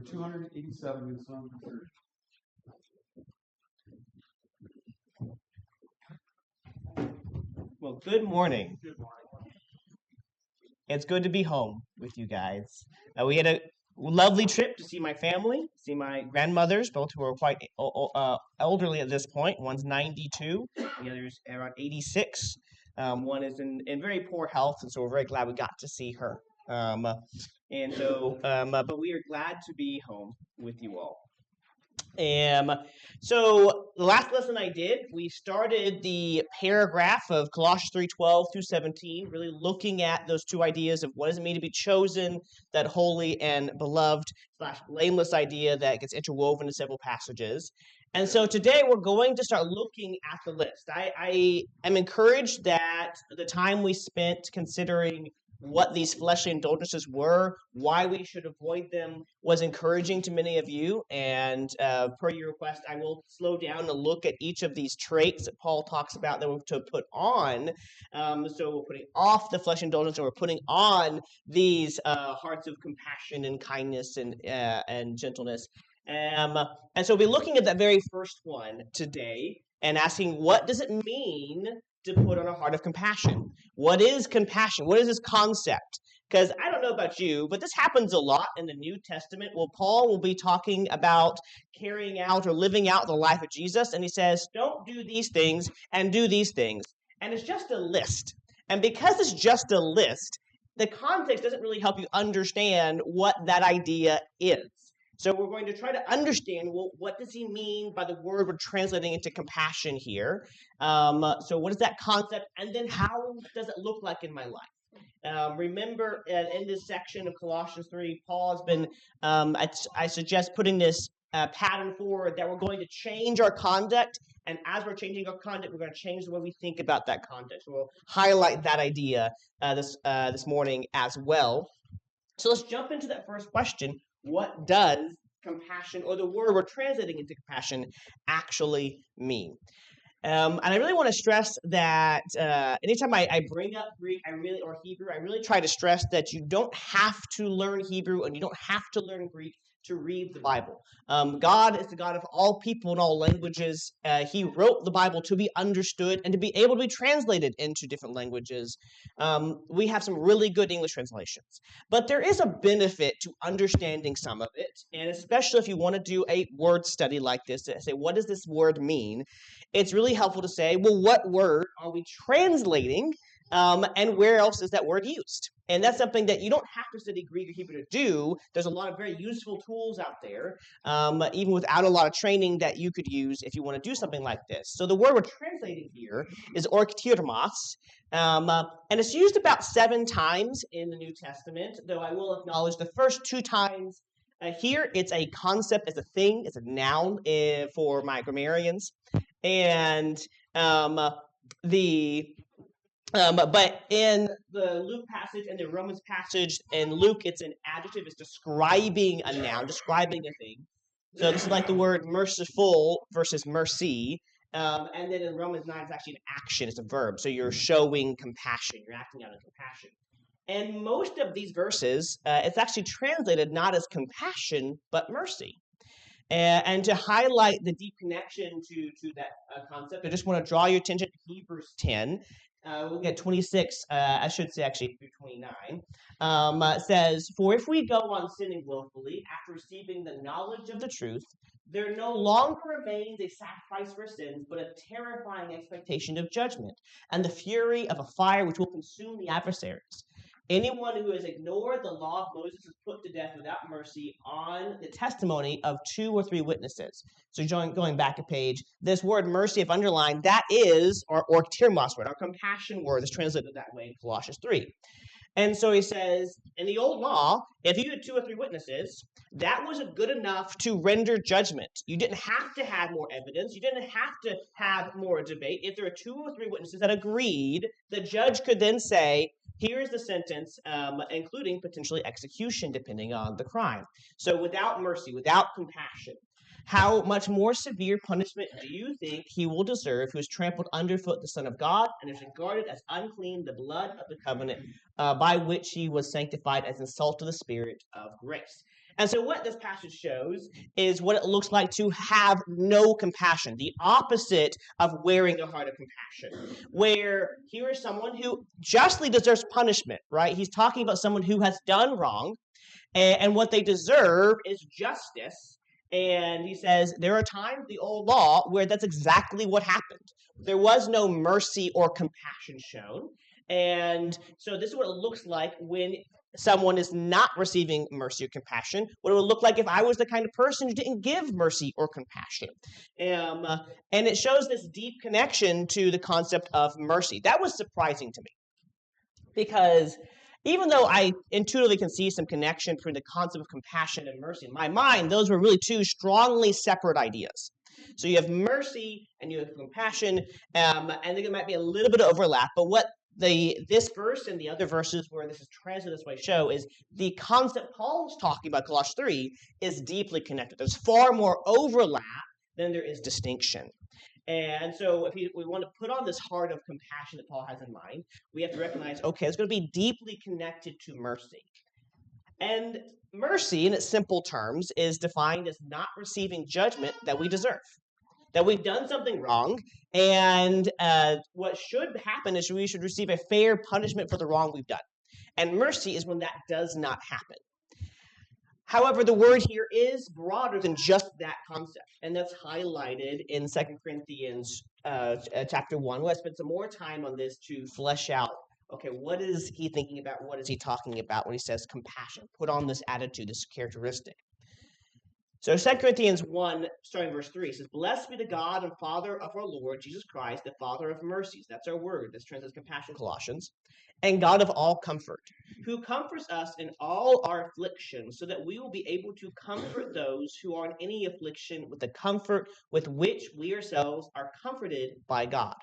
Number 287 in Psalm 30. Well, good morning. Good morning. It's good to be home with you guys. We had a lovely trip to see my family, see my grandmothers, both who are quite elderly at this point. One's 92, the other's around 86. One is in very poor health, and so we're very glad we got to see her. But we are glad to be home with you all. So the last lesson I did, we started the paragraph of Colossians 3:12 through 17, really looking at those two ideas of what does it mean to be chosen, that holy and beloved / blameless idea that gets interwoven in several passages. And so today we're going to start looking at the list. I am encouraged that the time we spent considering what these fleshly indulgences were, why we should avoid them, was encouraging to many of you. And per your request, I will slow down to look at each of these traits that Paul talks about that we're to put on. So we're putting off the flesh indulgence, and we're putting on these hearts of compassion and kindness and gentleness. And so we'll be looking at that very first one today and asking, what does it mean to put on a heart of compassion? What is compassion? What is this concept? Because I don't know about you, but this happens a lot in the New Testament. Well, Paul will be talking about carrying out or living out the life of Jesus, and he says, don't do these things and do these things. And it's just a list. And because it's just a list, the context doesn't really help you understand what that idea is. So we're going to try to understand, well, what does he mean by the word we're translating into compassion here? So what is that concept? And then how does it look like in my life? Remember, in this section of Colossians 3, Paul has been, I suggest putting this pattern forward that we're going to change our conduct. And as we're changing our conduct, we're going to change the way we think about that conduct. So we'll highlight that idea this morning as well. So let's jump into that first question. What does compassion, or the word we're translating into compassion, actually mean? And I really want to stress that anytime I bring up Greek, or Hebrew, I really try to stress that you don't have to learn Hebrew and you don't have to learn Greek to read the Bible. God is the God of all people and all languages. He wrote the Bible to be understood and to be able to be translated into different languages. We have some really good English translations. But there is a benefit to understanding some of it, and especially if you want to do a word study like this, to say, what does this word mean? It's really helpful to say, well, what word are we translating, and where else is that word used? And that's something that you don't have to study Greek or Hebrew to do. There's a lot of very useful tools out there, even without a lot of training, that you could use if you want to do something like this. So the word we're translating here is orktirmos, and it's used about 7 times in the New Testament, though I will acknowledge the first 2 times here, it's a concept, it's a thing, it's a noun for my grammarians. And but in the Luke passage and the Romans passage, in Luke, it's an adjective. It's describing a noun, describing a thing. So this is like the word merciful versus mercy. And then in Romans 9, it's actually an action. It's a verb. So you're showing compassion. You're acting out of compassion. And most of these verses, it's actually translated not as compassion, but mercy. And to highlight the deep connection to that concept, I just want to draw your attention to Hebrews 10. We'll get 26, I should say actually through 29. It says, for if we go on sinning willfully after receiving the knowledge of the truth, there no longer remains a sacrifice for sins, but a terrifying expectation of judgment, and the fury of a fire which will consume the adversaries. Anyone who has ignored the law of Moses is put to death without mercy on the testimony of 2 or 3 witnesses. So going back a page, this word mercy, if underlined, that is our orktirmos word, our compassion word is translated that way in Colossians 3. And so he says, in the old law, if you had 2 or 3 witnesses, that wasn't good enough to render judgment. You didn't have to have more evidence. You didn't have to have more debate. If there were 2 or 3 witnesses that agreed, the judge could then say, here's the sentence, including potentially execution, depending on the crime. So without mercy, without compassion, how much more severe punishment do you think he will deserve who has trampled underfoot the Son of God and has regarded as unclean the blood of the covenant by which he was sanctified as insult to the Spirit of grace? And so what this passage shows is what it looks like to have no compassion, the opposite of wearing a heart of compassion, where here is someone who justly deserves punishment, right? He's talking about someone who has done wrong, and what they deserve is justice. And he says there are times in the old law where that's exactly what happened. There was no mercy or compassion shown. And so this is what it looks like when someone is not receiving mercy or compassion, what it would look like if I was the kind of person who didn't give mercy or compassion. And it shows this deep connection to the concept of mercy. That was surprising to me, because even though I intuitively can see some connection between the concept of compassion and mercy, in my mind, those were really two strongly separate ideas. So you have mercy and you have compassion, and I think it might be a little bit of overlap, but what this verse and the other verses where this is translated this way show is the concept Paul's talking about, Colossians 3, is deeply connected. There's far more overlap than there is distinction. And so if we want to put on this heart of compassion that Paul has in mind, we have to recognize, okay, it's going to be deeply connected to mercy. And mercy, in its simple terms, is defined as not receiving judgment that we deserve, that we've done something wrong, and what should happen is we should receive a fair punishment for the wrong we've done. And mercy is when that does not happen. However, the word here is broader than just that concept, and that's highlighted in 2 Corinthians chapter 1. We'll spend some more time on this to flesh out, okay, what is he thinking about? What is he talking about when he says compassion? Put on this attitude, this characteristic. So 2 Corinthians 1, starting verse 3, says, "Blessed be the God and Father of our Lord Jesus Christ, the Father of mercies." That's our word. This translates compassion, Colossians. "And God of all comfort, who comforts us in all our affliction, so that we will be able to comfort those who are in any affliction with the comfort with which we ourselves are comforted by God.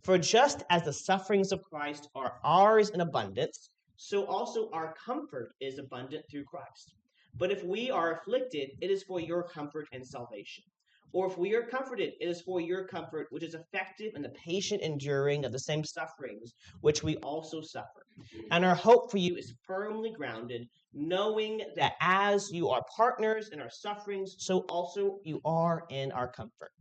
For just as the sufferings of Christ are ours in abundance, so also our comfort is abundant through Christ. But if we are afflicted, it is for your comfort and salvation. Or if we are comforted, it is for your comfort, which is effective in the patient enduring of the same sufferings which we also suffer. And our hope for you is firmly grounded, knowing that as you are partners in our sufferings, so also you are in our comfort."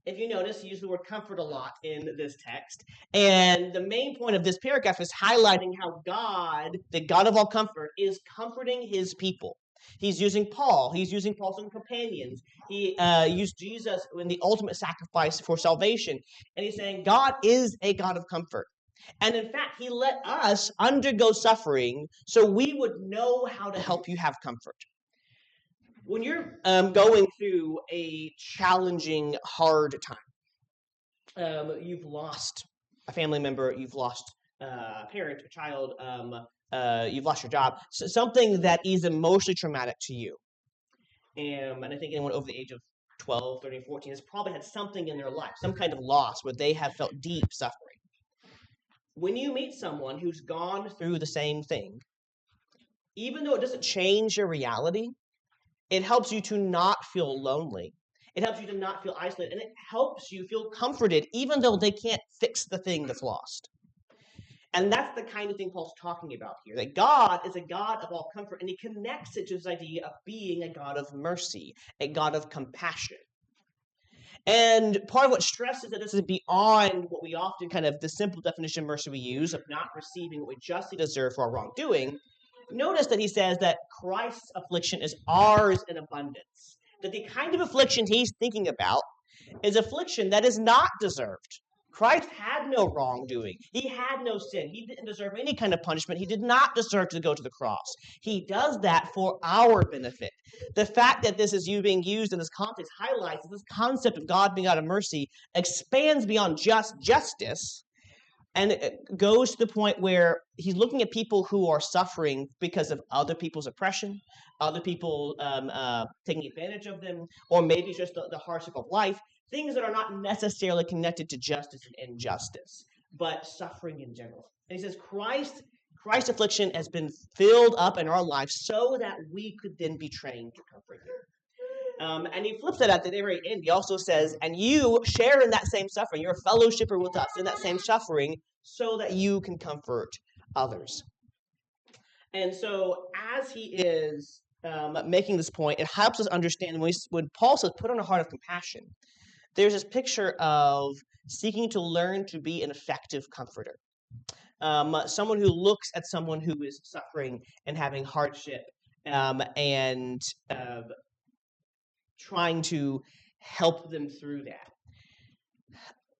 If you notice, he used the word comfort a lot in this text. And the main point of this paragraph is highlighting how God, the God of all comfort, is comforting his people. He's using Paul. He's using Paul's own companions. He used Jesus in the ultimate sacrifice for salvation. And he's saying God is a God of comfort. And in fact, he let us undergo suffering so we would know how to help you have comfort. When you're going through a challenging, hard time, you've lost a family member, you've lost a parent, a child, you've lost your job, so something that is emotionally traumatic to you. And I think anyone over the age of 12, 13, 14 has probably had something in their life, some kind of loss where they have felt deep suffering. When you meet someone who's gone through the same thing, even though it doesn't change your reality, it helps you to not feel lonely. It helps you to not feel isolated. And it helps you feel comforted, even though they can't fix the thing that's lost. And that's the kind of thing Paul's talking about here, that God is a God of all comfort, and he connects it to this idea of being a God of mercy, a God of compassion. And part of what stresses that this is beyond what we often the simple definition of mercy we use of not receiving what we justly deserve for our wrongdoing. Notice that he says that Christ's affliction is ours in abundance. That the kind of affliction he's thinking about is affliction that is not deserved. Christ had no wrongdoing. He had no sin. He didn't deserve any kind of punishment. He did not deserve to go to the cross. He does that for our benefit. The fact that this is being used in this context highlights that this concept of God being God of mercy expands beyond just justice. And it goes to the point where he's looking at people who are suffering because of other people's oppression, other people taking advantage of them, or maybe just the hardship of life, things that are not necessarily connected to justice and injustice, but suffering in general. And he says Christ's affliction has been filled up in our lives so that we could then be trained to comfort him. And he flips it at the very end. He also says, and you share in that same suffering. You're a fellowshipper with us in that same suffering so that you can comfort others. And so as he is making this point, it helps us understand when Paul says, put on a heart of compassion, there's this picture of seeking to learn to be an effective comforter. Someone who looks at someone who is suffering and having hardship and trying to help them through that.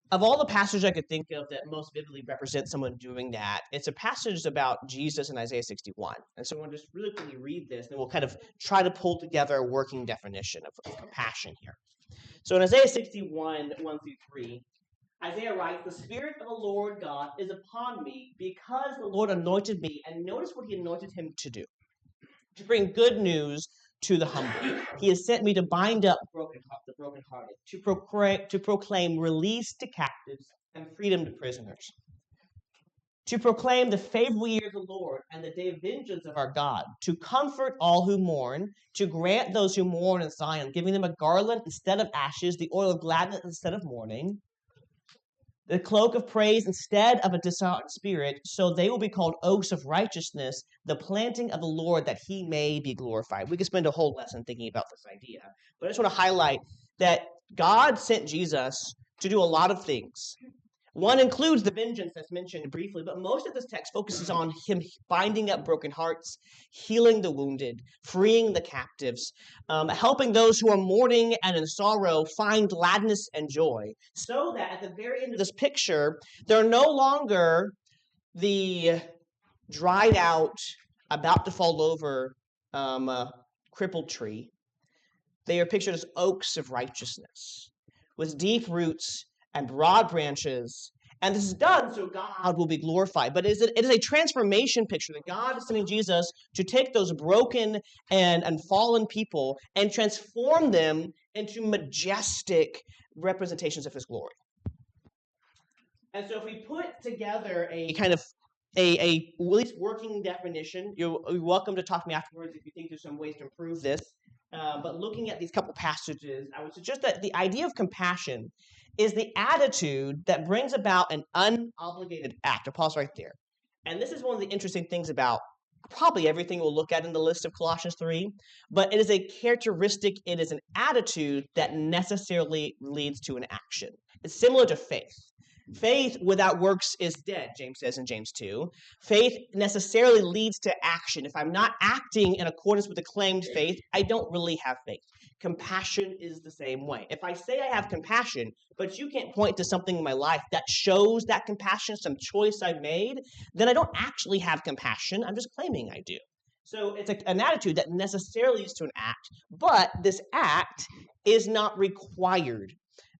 Of all the passages I could think of that most vividly represent someone doing that, it's a passage about Jesus in Isaiah 61. And so I want to just really quickly read this, and then we'll kind of try to pull together a working definition of compassion here. So in Isaiah 61, 1 through 3, Isaiah writes, "The Spirit of the Lord God is upon me, because the Lord anointed me," and notice what he anointed him to do, "to bring good news to the humble. He has sent me to bind up the brokenhearted, to proclaim release to captives and freedom to prisoners, to proclaim the favorable year of the Lord and the day of vengeance of our God, to comfort all who mourn, to grant those who mourn in Zion, giving them a garland instead of ashes, the oil of gladness instead of mourning, the cloak of praise instead of a disheartened spirit, so they will be called oaks of righteousness, the planting of the Lord, that he may be glorified." We could spend a whole lesson thinking about this idea, but I just want to highlight that God sent Jesus to do a lot of things. One includes the vengeance that's mentioned briefly, but most of this text focuses on him binding up broken hearts, healing the wounded, freeing the captives, helping those who are mourning and in sorrow find gladness and joy, so that at the very end of this picture, they're no longer the dried out, about to fall over, crippled tree. They are pictured as oaks of righteousness, with deep roots and broad branches. And this is done so God will be glorified. But it is a transformation picture that God is sending Jesus to take those broken and fallen people and transform them into majestic representations of his glory. And so if we put together a kind of at least working definition, you're welcome to talk to me afterwards if you think there's some ways to improve this. But looking at these couple passages, I would suggest that the idea of compassion is the attitude that brings about an unobligated act. I'll pause right there. And this is one of the interesting things about probably everything we'll look at in the list of Colossians 3, but it is a characteristic, it is an attitude that necessarily leads to an action. It's similar to faith. Faith without works is dead, James says in James 2. Faith necessarily leads to action. If I'm not acting in accordance with the claimed faith, I don't really have faith. Compassion is the same way. If I say I have compassion, but you can't point to something in my life that shows that compassion, some choice I made, then I don't actually have compassion. I'm just claiming I do. So it's an attitude that necessarily leads to an act, but this act is not required.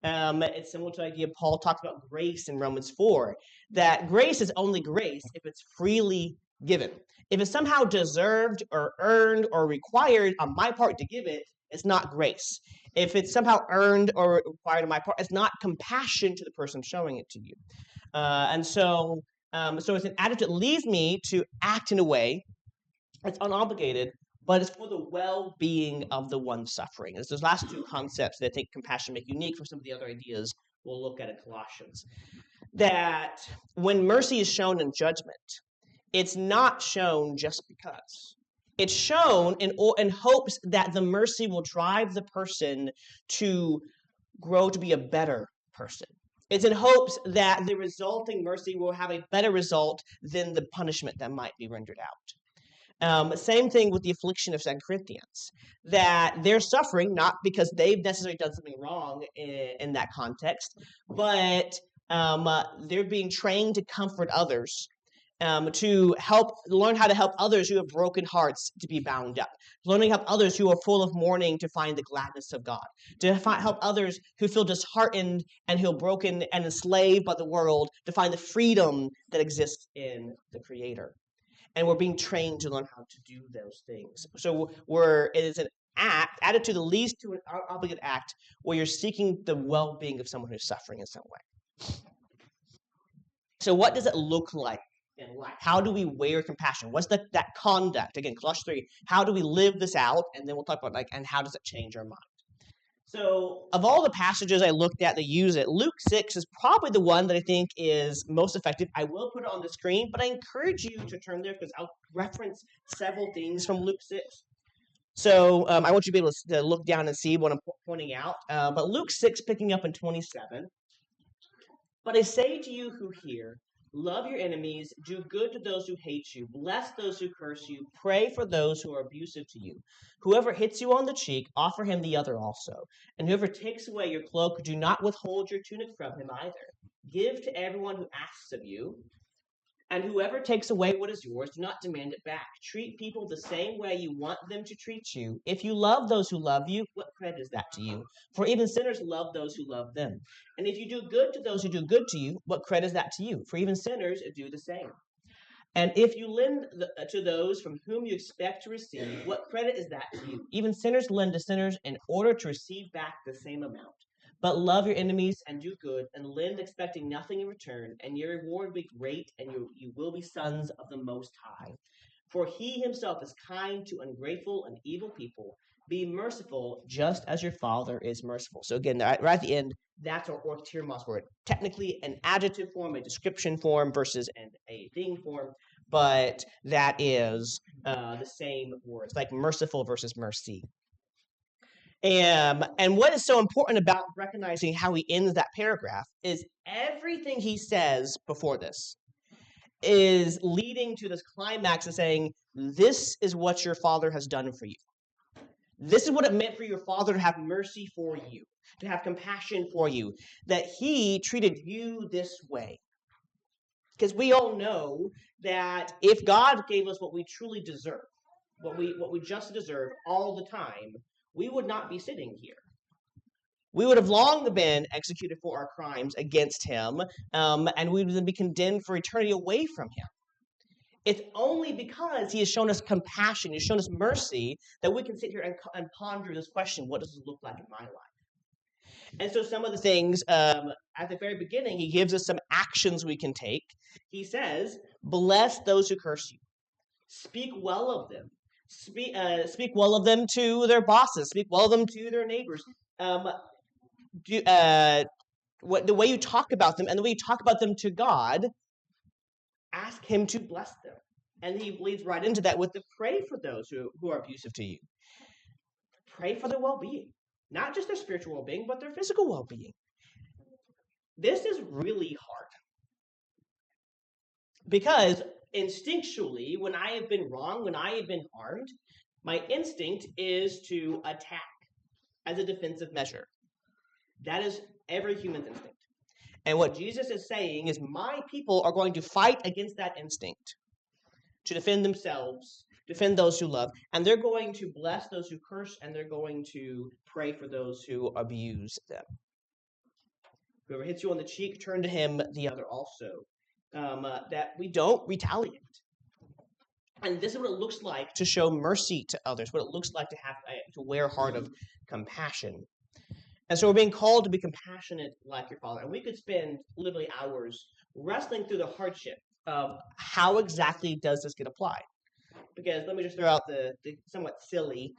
It's similar to the idea Paul talks about grace in Romans 4, that grace is only grace if it's freely given. If it's somehow deserved or earned or required on my part to give it, it's not grace. If it's somehow earned or required on my part, it's not compassion to the person showing it to you. So it's an attitude that leads me to act in a way that's unobligated, but it's for the well-being of the one suffering. It's those last two concepts that I think compassion make unique from some of the other ideas we'll look at in Colossians. That when mercy is shown in judgment, it's not shown just because. It's shown in hopes that the mercy will drive the person to grow to be a better person. It's in hopes that the resulting mercy will have a better result than the punishment that might be rendered out. Same thing with the affliction of 2 Corinthians, that they're suffering not because they've necessarily done something wrong in that context, but they're being trained to comfort others, to learn how to help others who have broken hearts to be bound up, learning to help others who are full of mourning to find the gladness of God, to help others who feel disheartened and who are broken and enslaved by the world to find the freedom that exists in the Creator. And we're being trained to learn how to do those things. So it is an attitude that leads to an obligate act where you're seeking the well-being of someone who's suffering in some way. So what does it look like in life? How do we wear compassion? What's that conduct? Again, Colossians 3, how do we live this out? And then we'll talk about and how does it change our mind? So of all the passages I looked at that use it, Luke 6 is probably the one that I think is most effective. I will put it on the screen, but I encourage you to turn there because I'll reference several things from Luke 6. So I want you to be able to look down and see what I'm pointing out. But Luke 6, picking up in 27. But I say to you who hear, love your enemies, do good to those who hate you, bless those who curse you, pray for those who are abusive to you. Whoever hits you on the cheek, offer him the other also. And whoever takes away your cloak, do not withhold your tunic from him either. Give to everyone who asks of you. And whoever takes away what is yours, do not demand it back. Treat people the same way you want them to treat you. If you love those who love you, what credit is that to you? For even sinners love those who love them. And if you do good to those who do good to you, what credit is that to you? For even sinners do the same. And if you lend to those from whom you expect to receive, what credit is that to you? Even sinners lend to sinners in order to receive back the same amount. But love your enemies and do good, and lend expecting nothing in return, and your reward will be great, and you will be sons of the Most High. For he himself is kind to ungrateful and evil people. Be merciful, just as your Father is merciful. So again, right at the end, that's our orthirmos word. Technically an adjective form, a description form versus a thing form, but that is the same words, like merciful versus mercy. And what is so important about recognizing how he ends that paragraph is everything he says before this is leading to this climax of saying, this is what your Father has done for you. This is what it meant for your Father to have mercy for you, to have compassion for you, that he treated you this way. Because we all know that if God gave us what we truly deserve, what we just deserve all the time, we would not be sitting here. We would have long been executed for our crimes against him, and we would then be condemned for eternity away from him. It's only because he has shown us compassion, he's shown us mercy, that we can sit here and ponder this question, what does this look like in my life? And so some of the things, at the very beginning, he gives us some actions we can take. He says, bless those who curse you. Speak well of them. Speak well of them to their bosses. Speak well of them to their neighbors. The way you talk about them and the way you talk about them to God, ask him to bless them. And he leads right into that with the pray for those who are abusive to you. Pray for their well-being. Not just their spiritual well-being, but their physical well-being. This is really hard. Because instinctually, when I have been wrong, when I have been harmed, my instinct is to attack as a defensive measure. That is every human's instinct. And what Jesus is saying is my people are going to fight against that instinct to defend themselves, defend those who love, and they're going to bless those who curse, and they're going to pray for those who abuse them. Whoever hits you on the cheek, turn to him the other also. That we don't retaliate. And this is what it looks like to show mercy to others, what it looks like to have to wear a heart of compassion. And so we're being called to be compassionate like your Father. And we could spend literally hours wrestling through the hardship of how exactly does this get applied. Because let me just throw out the somewhat silly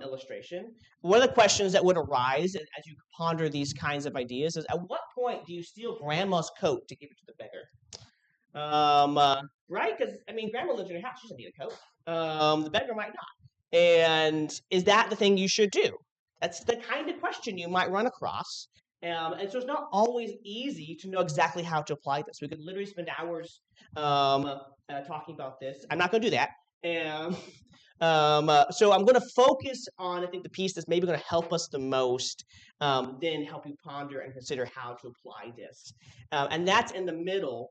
illustration. One of the questions that would arise as you ponder these kinds of ideas is, at what point do you steal grandma's coat to give it to the beggar? Right? Because, grandma lives in your house. She doesn't need a coat. The beggar might not. And is that the thing you should do? That's the kind of question you might run across. And so it's not always easy to know exactly how to apply this. We could literally spend hours talking about this. I'm not going to do that. So I'm going to focus on, I think, the piece that's maybe going to help us the most, then help you ponder and consider how to apply this. And that's in the middle,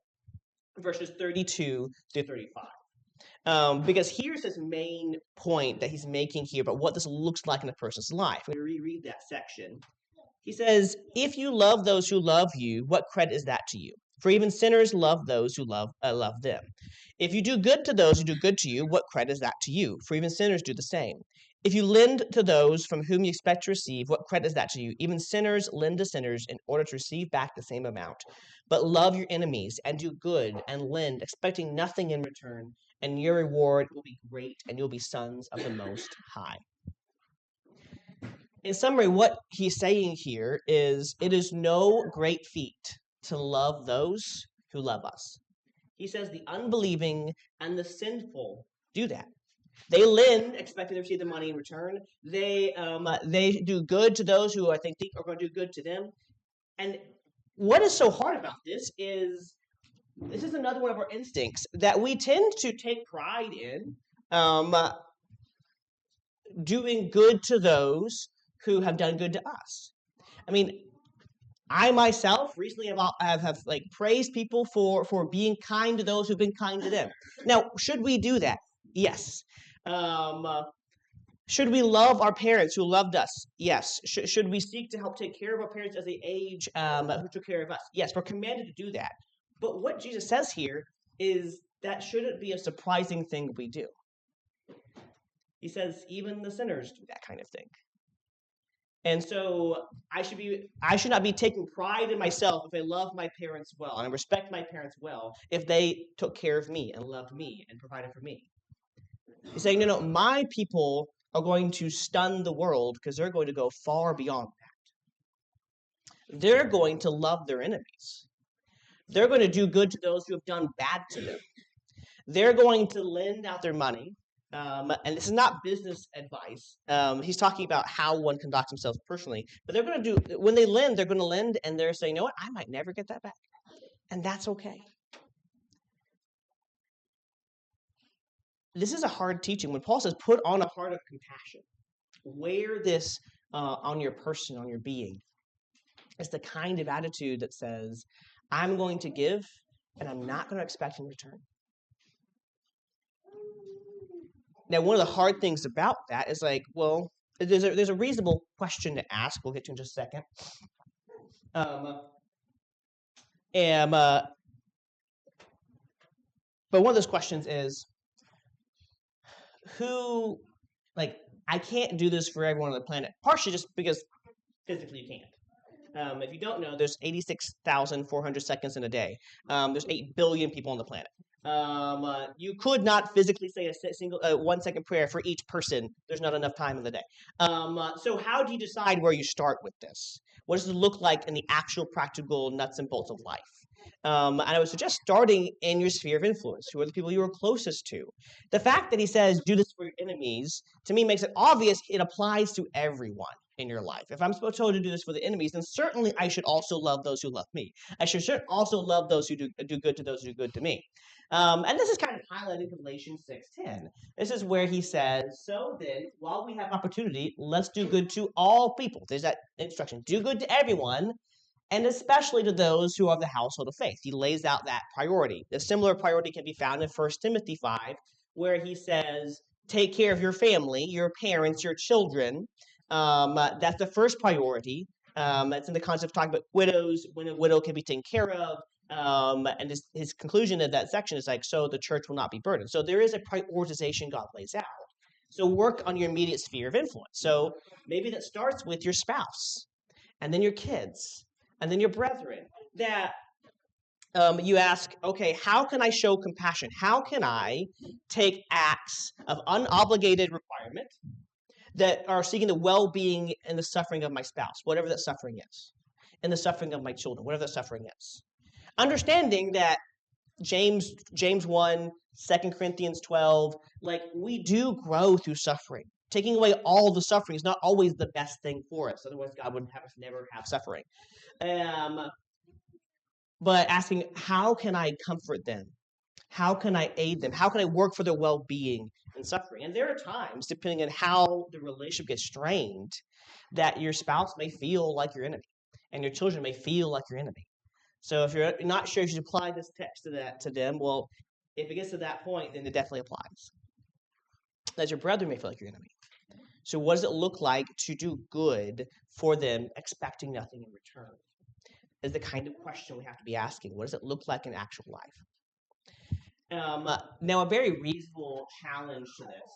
verses 32 through 35. Because here's his main point that he's making here about what this looks like in a person's life. I'm going to reread that section. He says, if you love those who love you, what credit is that to you? For even sinners love those who love them. If you do good to those who do good to you, what credit is that to you? For even sinners do the same. If you lend to those from whom you expect to receive, what credit is that to you? Even sinners lend to sinners in order to receive back the same amount. But love your enemies and do good and lend, expecting nothing in return, and your reward will be great, and you'll be sons of the Most High. In summary, what he's saying here is, it is no great feat to love those who love us. He says the unbelieving and the sinful do that. They lend, expecting to receive the money in return. They do good to those who I think are going to do good to them. And what is so hard about this is another one of our instincts that we tend to take pride in doing good to those who have done good to us. I mean, I myself recently have like praised people for being kind to those who've been kind to them. Now, should we do that? Yes. Should we love our parents who loved us? Yes. Should we seek to help take care of our parents as they age, who took care of us? Yes, we're commanded to do that. But what Jesus says here is that shouldn't be a surprising thing we do. He says even the sinners do that kind of thing. And so I should not be taking pride in myself if I love my parents well and I respect my parents well if they took care of me and loved me and provided for me. He's saying, no, my people are going to stun the world because they're going to go far beyond that. They're going to love their enemies. They're going to do good to those who have done bad to them. They're going to lend out their money. And this is not business advice. He's talking about how one conducts themselves personally. But they're going to when they lend, they're going to lend and they're saying, you know what, I might never get that back. And that's okay. This is a hard teaching. When Paul says, put on a heart of compassion, wear this on your person, on your being. It's the kind of attitude that says, I'm going to give and I'm not going to expect in return. Now, one of the hard things about that is like, well, there's a reasonable question to ask. We'll get to in just a second. But one of those questions is, I can't do this for everyone on the planet, partially just because physically you can't. If you don't know, there's 86,400 seconds in a day. There's 8 billion people on the planet. You could not physically say a single 1 second prayer for each person. There's not enough time in the day. So how do you decide where you start with this? What does it look like in the actual practical nuts and bolts of life? And I would suggest starting in your sphere of influence. Who are the people you are closest to? The fact that he says, do this for your enemies, to me makes it obvious it applies to everyone in your life. If I'm supposed to do this for the enemies, then certainly I should also love those who love me. I should also love those who do good to those who do good to me. And this is kind of highlighted in Galatians 6:10. This is where he says, so then, while we have opportunity, let's do good to all people. There's that instruction. Do good to everyone, and especially to those who are of the household of faith. He lays out that priority. A similar priority can be found in 1 Timothy 5, where he says, take care of your family, your parents, your children. That's the first priority. That's in the concept of talking about widows, when a widow can be taken care of. And his conclusion of that section is like, so the church will not be burdened. So there is a prioritization God lays out. So work on your immediate sphere of influence. So maybe that starts with your spouse, and then your kids, and then your brethren. That you ask, okay, how can I show compassion? How can I take acts of unobligated requirement that are seeking the well-being and the suffering of my spouse, whatever that suffering is, and the suffering of my children, whatever that suffering is. Understanding that James 1, 2 Corinthians 12, we do grow through suffering. Taking away all the suffering is not always the best thing for us. Otherwise, God wouldn't have us never have suffering. But asking, how can I comfort them? How can I aid them? How can I work for their well-being and suffering? And there are times, depending on how the relationship gets strained, that your spouse may feel like your enemy, and your children may feel like your enemy. So if you're not sure if you should apply this text to them, well, if it gets to that point, then it definitely applies. That your brother may feel like your enemy. So what does it look like to do good for them, expecting nothing in return? Is the kind of question we have to be asking. What does it look like in actual life? Now, a very reasonable challenge to this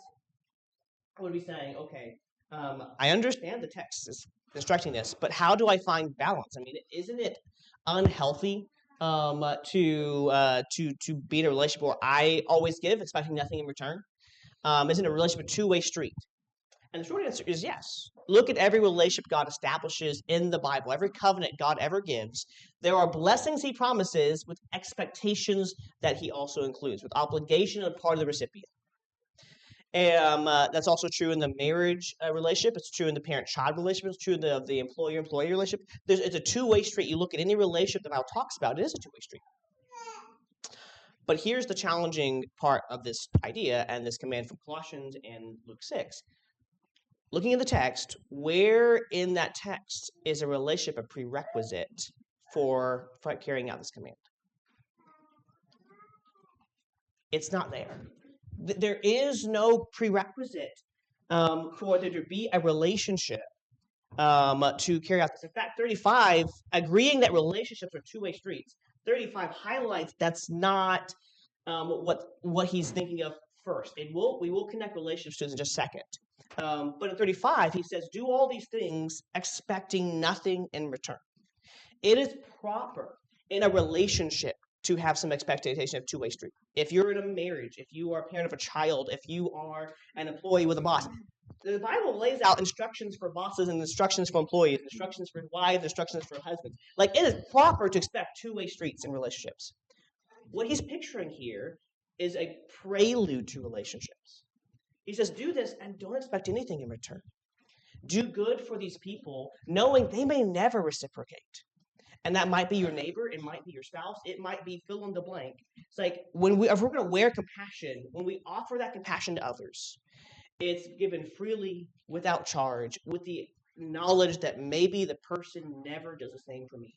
would be saying, okay, I understand the text is instructing this, but how do I find balance? I mean, isn't it unhealthy to be in a relationship where I always give, expecting nothing in return? Isn't a relationship a two-way street? And the short answer is yes. Look at every relationship God establishes in the Bible, every covenant God ever gives. There are blessings he promises with expectations that he also includes, with obligation on the part of the recipient. That's also true in the marriage relationship. It's true in the parent-child relationship. It's true in the employer-employee relationship. It's a two-way street. You look at any relationship the Bible talks about, it is a two-way street. But here's the challenging part of this idea and this command from Colossians and Luke 6. Looking at the text, where in that text is a relationship a prerequisite for carrying out this command? It's not there. There is no prerequisite for there to be a relationship to carry out this. In fact, 35, agreeing that relationships are two-way streets, 35 highlights that's not what he's thinking of first. We will connect relationships to this in just a second. But in 35, he says, do all these things expecting nothing in return. It is proper in a relationship to have some expectation of two-way street. If you're in a marriage, if you are a parent of a child, if you are an employee with a boss, the Bible lays out instructions for bosses and instructions for employees, instructions for wives, instructions for husbands. Like, it is proper to expect two-way streets in relationships. What he's picturing here is a prelude to relationships. He says, do this and don't expect anything in return. Do good for these people, knowing they may never reciprocate. And that might be your neighbor, it might be your spouse, it might be fill in the blank. It's like if we're going to wear compassion, when we offer that compassion to others, it's given freely, without charge, with the knowledge that maybe the person never does the same for me.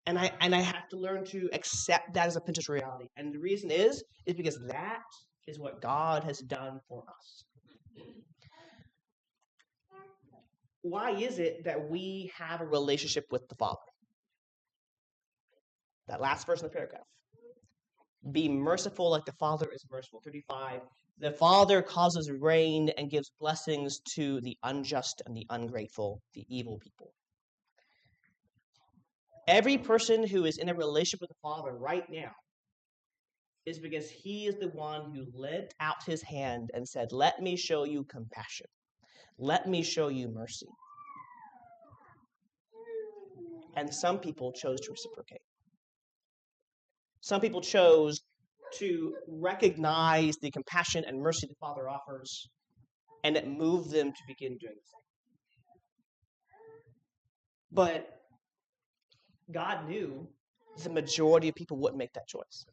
And I have to learn to accept that as a Pinterest reality. And the reason is because that is what God has done for us. Why is it that we have a relationship with the Father? That last verse in the paragraph. Be merciful like the Father is merciful. 35. The Father causes rain and gives blessings to the unjust and the ungrateful, the evil people. Every person who is in a relationship with the Father right now is because he is the one who led out his hand and said, let me show you compassion. Let me show you mercy. And some people chose to reciprocate. Some people chose to recognize the compassion and mercy the Father offers, and it moved them to begin doing the same. But God knew the majority of people wouldn't make that choice.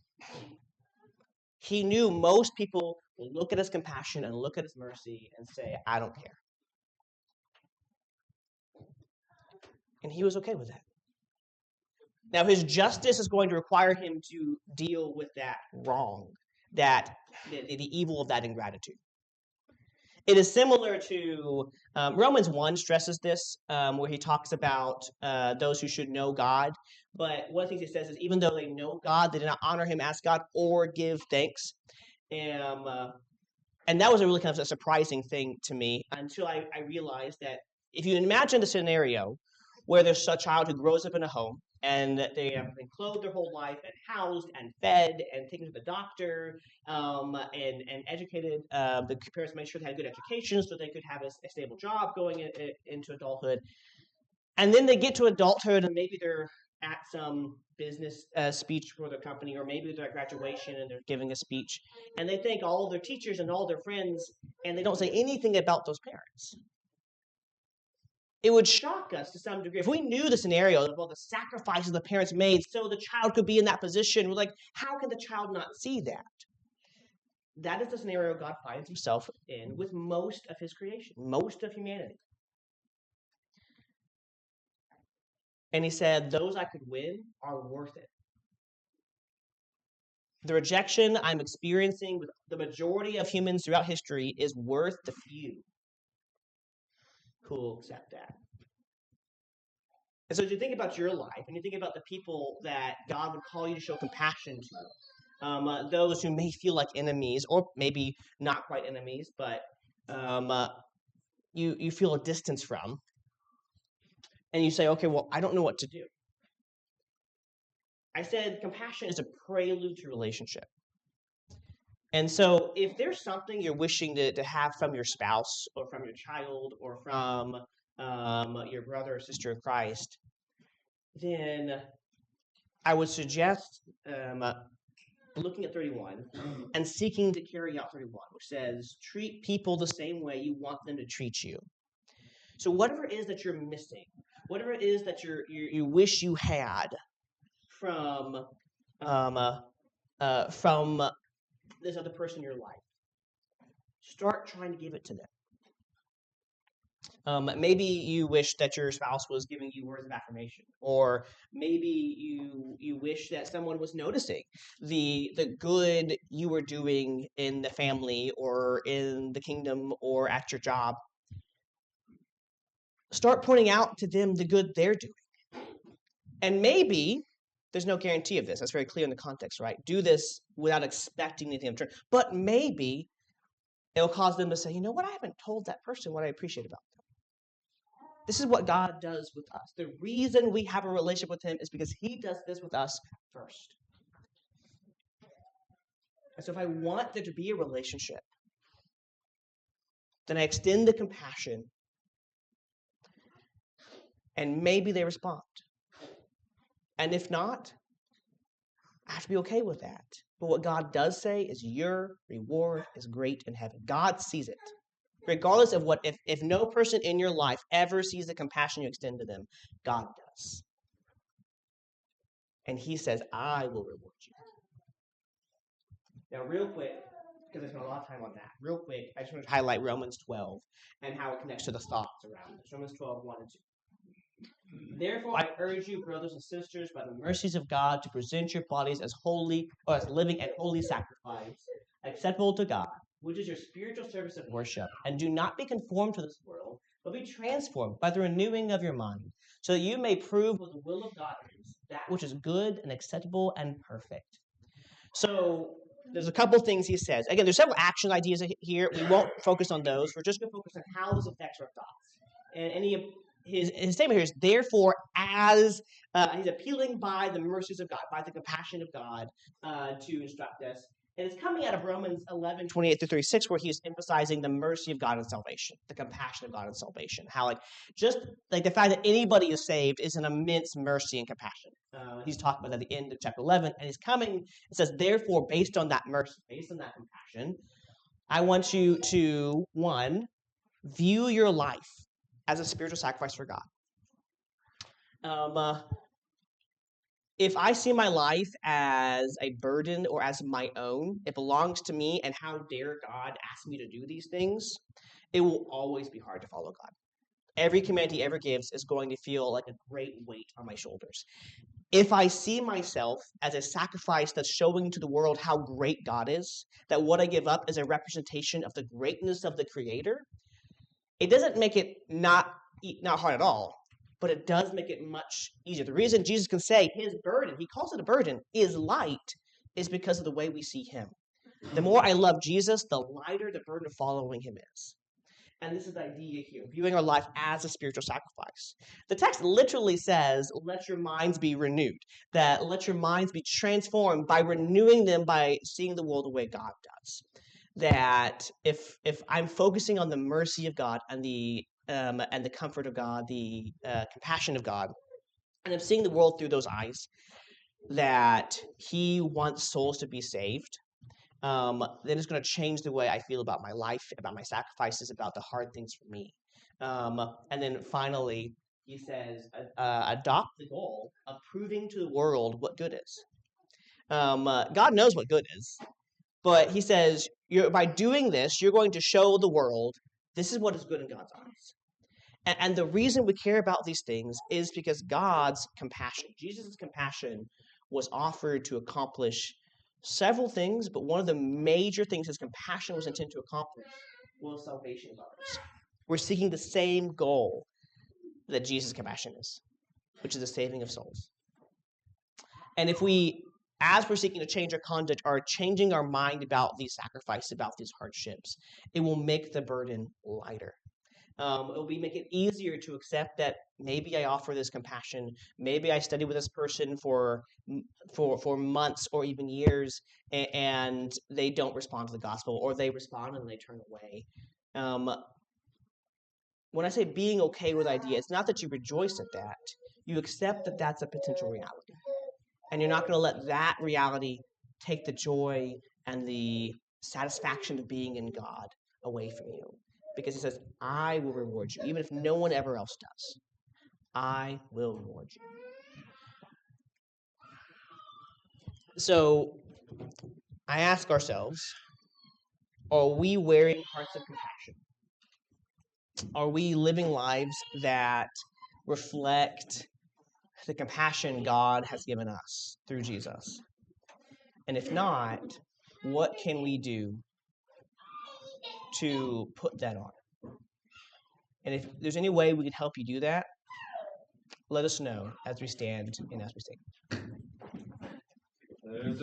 He knew most people would look at his compassion and look at his mercy and say, I don't care. And he was okay with that. Now, his justice is going to require him to deal with that wrong, that the evil of that ingratitude. It is similar to Romans 1 stresses this, where he talks about those who should know God. But one of the things he says is even though they know God, they did not honor him as God or give thanks. And that was a really kind of a surprising thing to me until I realized that if you imagine the scenario where there's a child who grows up in a home and they have been clothed their whole life and housed and fed and taken to the doctor and educated. The parents made sure they had good education so they could have a stable job going into adulthood. And then they get to adulthood and maybe they're at some business speech for their company, or maybe they're at graduation and they're giving a speech. And they thank all of their teachers and all their friends, and they don't say anything about those parents. It would shock us to some degree. If we knew the scenario of all the sacrifices the parents made so the child could be in that position, we're like, how can the child not see that? That is the scenario God finds himself in with most of his creation, most of humanity. And he said, those I could win are worth it. The rejection I'm experiencing with the majority of humans throughout history is worth the few who will accept that. And so as you think about your life, and you think about the people that God would call you to show compassion to, those who may feel like enemies, or maybe not quite enemies, but you feel a distance from, and you say, okay, well, I don't know what to do. I said compassion is a prelude to relationship. And so if there's something you're wishing to have from your spouse or from your child or from your brother or sister of Christ, then I would suggest looking at 31 and seeking to carry out 31, which says, treat people the same way you want them to treat you. So whatever it is that you're missing, whatever it is that you wish you had from this other person in your life, start trying to give it to them. Maybe you wish that your spouse was giving you words of affirmation, or maybe you wish that someone was noticing the good you were doing in the family or in the kingdom or at your job. Start pointing out to them the good they're doing. And maybe, there's no guarantee of this, that's very clear in the context, right? Do this without expecting anything in return. But maybe it'll cause them to say, you know what, I haven't told that person what I appreciate about them. This is what God does with us. The reason we have a relationship with him is because he does this with us first. And so if I want there to be a relationship, then I extend the compassion, and maybe they respond. And if not, I have to be okay with that. But what God does say is your reward is great in heaven. God sees it. Regardless of what, if no person in your life ever sees the compassion you extend to them, God does. And he says, I will reward you. Now, real quick, because I spent a lot of time on that, real quick, I just want to highlight Romans 12 and how it connects to the thoughts around this. Romans 12, 1 and 2. Therefore, I urge you, brothers and sisters, by the mercies of God, to present your bodies as holy, or as living and holy sacrifice, acceptable to God, which is your spiritual service of worship. And do not be conformed to this world, but be transformed by the renewing of your mind, so that you may prove what the will of God is, that which is good and acceptable and perfect. So there's a couple things he says. Again, there's several action ideas here. We won't focus on those. We're just going to focus on how this affects our thoughts. And his statement here is, therefore, as he's appealing by the mercies of God, by the compassion of God, to instruct us. And it's coming out of Romans 11, 28 through 36, where he's emphasizing the mercy of God in salvation, the compassion of God in salvation. How, just the fact that anybody is saved is an immense mercy and compassion. He's talking about at the end of chapter 11, and he's coming and says, therefore, based on that mercy, based on that compassion, I want you to, one, view your life as a spiritual sacrifice for God. If I see my life as a burden or as my own, it belongs to me, and how dare God ask me to do these things, it will always be hard to follow God. Every command he ever gives is going to feel like a great weight on my shoulders. If I see myself as a sacrifice that's showing to the world how great God is, that what I give up is a representation of the greatness of the Creator, it doesn't make it not hard at all, but it does make it much easier. The reason Jesus can say his burden, he calls it a burden, is light, is because of the way we see him. The more I love Jesus, the lighter the burden of following him is. And this is the idea here, viewing our life as a spiritual sacrifice. The text literally says, let your minds be renewed, that let your minds be transformed by renewing them by seeing the world the way God does. That if I'm focusing on the mercy of God and the comfort of God, the compassion of God, and I'm seeing the world through those eyes, that he wants souls to be saved, then it's going to change the way I feel about my life, about my sacrifices, about the hard things for me. And then finally, he says, adopt the goal of proving to the world what good is. God knows what good is, but he says, by doing this, you're going to show the world this is what is good in God's eyes. And the reason we care about these things is because God's compassion, Jesus' compassion, was offered to accomplish several things, but one of the major things his compassion was intended to accomplish was salvation of others. We're seeking the same goal that Jesus' compassion is, which is the saving of souls. And if we, as we're seeking to change our conduct, are changing our mind about these sacrifices, about these hardships, it will make the burden lighter. It will make it easier to accept that maybe I offer this compassion, maybe I study with this person for months or even years, and they don't respond to the gospel, or they respond and they turn away. When I say being okay with idea, it's not that you rejoice at that. You accept that that's a potential reality. And you're not going to let that reality take the joy and the satisfaction of being in God away from you. Because he says, I will reward you, even if no one ever else does. I will reward you. So I ask ourselves, are we wearing hearts of compassion? Are we living lives that reflect the compassion God has given us through Jesus? And if not, what can we do to put that on? And if there's any way we can help you do that, let us know as we stand and as we sing. There's a